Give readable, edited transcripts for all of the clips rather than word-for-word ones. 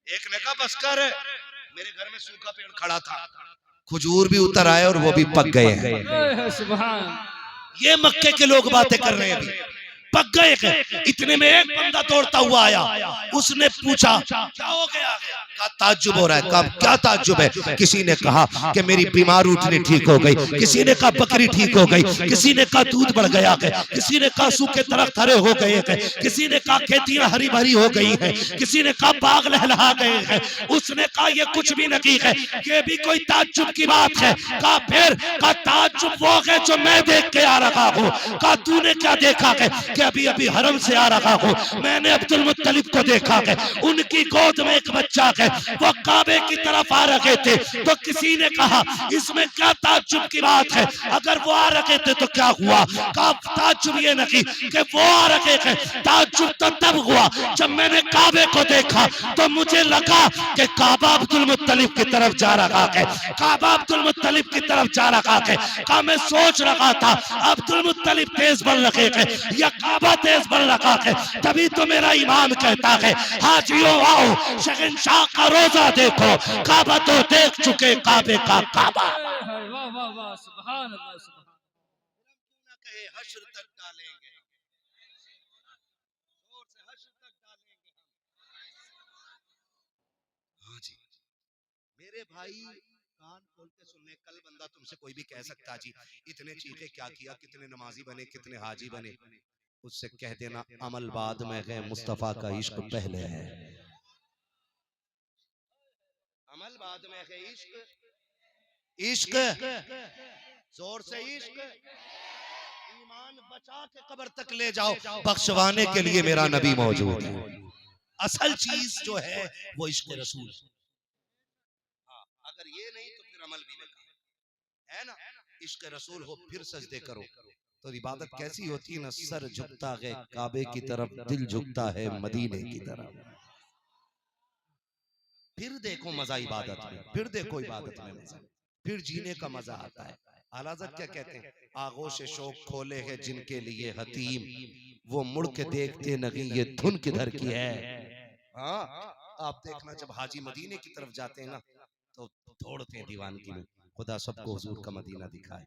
एक ने कहा बस कर, मेरे घर में सूखा पेड़ खड़ा था, खजूर भी उतर आए और वो भी पक गए हैं। सुभान। ये मक्के के लोग बातें कर रहे हैं, अभी पक गए हैं। इतने में एक बंदा दौड़ता हुआ आया, उसने पूछा क्या हो गया? कहा ताज्जुब हो रहा है। कहा क्या ताज्जुब है? किसी ने कहा कि मेरी बीमार उठनी ठीक हो गई, किसी ने कहा बकरी ठीक हो गई, किसी ने कहा दूध बढ़ गया है, किसी ने कहा सूखे दरख्त हरे हो गए हैं, किसी ने कहा खेतियां हरी भरी हो गई हैं, किसी ने कहा बाग लहलहा गए हैं। उसने कहा ये कुछ भी नहीं है, ये भी कोई ताज्जुब की बात है। कहा फिर? कहा ताज्जुब वो है जो मैं देख के आ रहा हूँ। कहा तूने क्या देखा है? कि अभी अभी हरम से आ रहा हूँ, मैंने अब्दुल मुत्तलिब को देखा है, उनकी गोद में एक बच्चा है, वो काबे की तरफ आ रहे थे। तो किसी ने कहा इसमें क्या ताज्जुब की बात है, अगर वो आ रहे थे तो क्या हुआ? कहा ताज्जुब ये नहीं कि वो आ रहे थे, ताज्जुब तो तब हुआ जब मैंने काबे को देखा तो मुझे लगा कि काबा अब्दुल मुत्तलिब की तरफ जा रहा है, काबा अब्दुल मुत्तलिब की तरफ जा रहा है। कहा मैं सोच रहा था अब्दुल मुत्तलिब तेज बढ़ रहे थे या काबा तेज बढ़ रहा है, तभी तो मेरा ईमान कहता है हाजियों आओ शहंशाह का रोजा देखो, काबा तो देख चुके काबे का काबा। वाह वाह वाह, सुभान अल्लाह सुभान। कहे हश्र तक डालेंगे, जोर से हश्र तक डालेंगे हम। हाँ जी मेरे भाई, कान खोल के सुनने। कल बंदा तुमसे कोई भी कह सकता जी इतने चीखे क्या किया, कितने नमाजी बने, कितने हाजी बने, उससे कह देना अमल बाद में है, मुस्तफा का इश्क पहले है। अमल बाद में है, इश्क जोर से इश्क। ईमान बचा के कब्र तक ले जाओ, बख्शवाने के लिए मेरा नबी मौजूद है। असल चीज जो है वो इश्क रसूल। हाँ, अगर ये नहीं तो फिर अमल भी बेकार है ना। इश्क रसूल हो फिर सजदे करो तो इबादत कैसी होती है ना, सर झुकता है काबे की तरफ, दिल झुकता है मदीने की तरफ। फिर देखो मजा इबादत में, फिर देखो इबादत में मजा, फिर जीने का मजा आता है। आला हज़रत क्या कहते हैं? आगोश शौक खोले हैं जिनके लिए हतीम, वो मुड़ के देखते नहीं ये धुन किधर की है। हाँ आप देखना जब हाजी मदीने की तरफ जाते हैं ना तो दौड़ते हैं दीवानगी में। खुदा सबको हुजूर का मदीना दिखाए,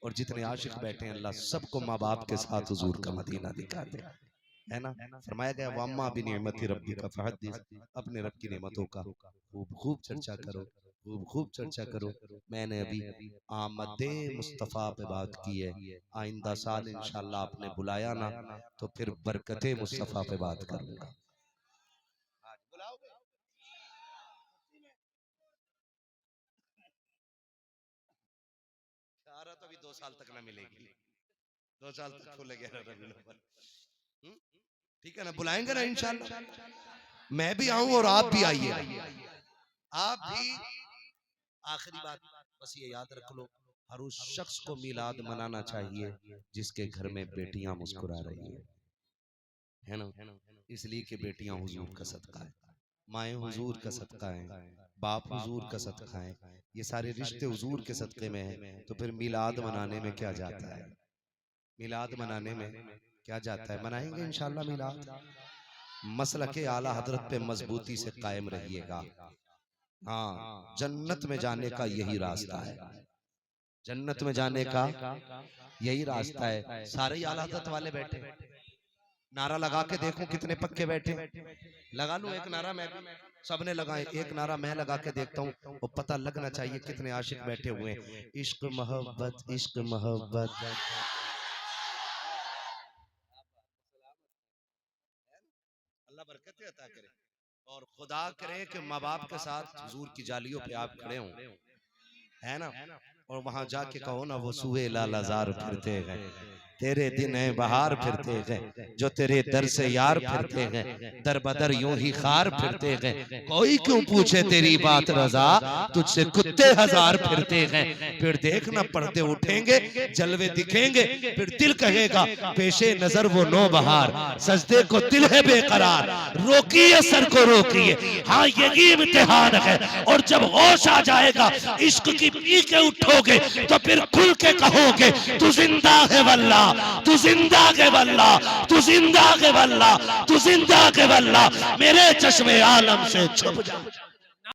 और जितने आशिक बैठे हैं अल्लाह सबको माँ बाप के साथ हुजूर का मदीना दिखा दे, है ना। फरमाया गया वम्मा बिनिअमति रब्बिका फहद्दिस, अपने रब की नेमतों का खूब खूब चर्चा करो, खूब खूब चर्चा करो। मैंने अभी आमदे मुस्तफ़ा पे बात की है, आइंदा साल इंशाअल्लाह आपने बुलाया ना तो फिर बरकते मुस्तफ़ा पे बात करूंगा। तो अभी 2 साल तक ना मिलेगी, 2 साल तक खुलेगा रबीउल अव्वल। ठीक है ना, बुलाएंगे ना इंशाअल्लाह। मैं भी आऊं और आप भी आइए, आप भी। आखिरी बात बस ये याद रख लो, हर उस शख्स को मिलाद मनाना चाहिए जिसके घर में बेटियां मुस्कुरा रही है ना। इसलिए कि बेटियां हुजूर का सदका है, माएँ हुजूर का सदका है, बाप हुजूर का सदका है, ये सारे रिश्ते हुजूर के सदके में हैं। तो फिर मिलाद मनाने में क्या जाता है? मिलाद मनाने में क्या जाता है? मनाएंगे इंशाअल्लाह मिलाद। मसलके आला हजरत पे मजबूती से कायम रहिएगा। हाँ, जन्नत में जाने का यही रास्ता है, जन्नत में जाने का यही रास्ता है। सारे ही आला हजरत वाले बैठे, नारा लगा के देखो कितने पक्के बैठे। लगा लूं एक नारा मैं भी, सबने लगाए, एक नारा मैं लगा के देखता हूँ, वो पता लगना चाहिए कितने आशिक बैठे हुए हैं। इश्क मोहब्बत, इश्क मोहब्बत। अल्लाह बरकत अता करे और खुदा करे कि माँ बाप के साथ हुजूर की जालियों पे आप खड़े हों, है ना, और वहां जाके कहो ना वो सुहे लालाजार फिरते हैं, तेरे दिन है बहार फिरते हैं, जो तेरे दर से यार फिरते हैं, दर बदर यूं ही खार फिरते हैं। कोई क्यों पूछे तेरी बात रजा, तुझसे कुत्ते हजार फिरते हैं। फिर देखना पर्दे उठेंगे, जलवे दिखेंगे, फिर दिल कहेगा पेशे नजर वो नो बहार, सजदे को दिल है बेकरार, रोकिए सर को रोकिए। हाँ यही इम्तिहान है, और जब होश आ जाएगा इश्क की पी के उठोगे तो फिर खुल के कहोगे तू जिंदा है वल्लाह, तू जिंदा के बल्ला, तू जिंदा के बल्ला, तू जिंदा के बल्ला, मेरे चश्मे आलम से छुप जा।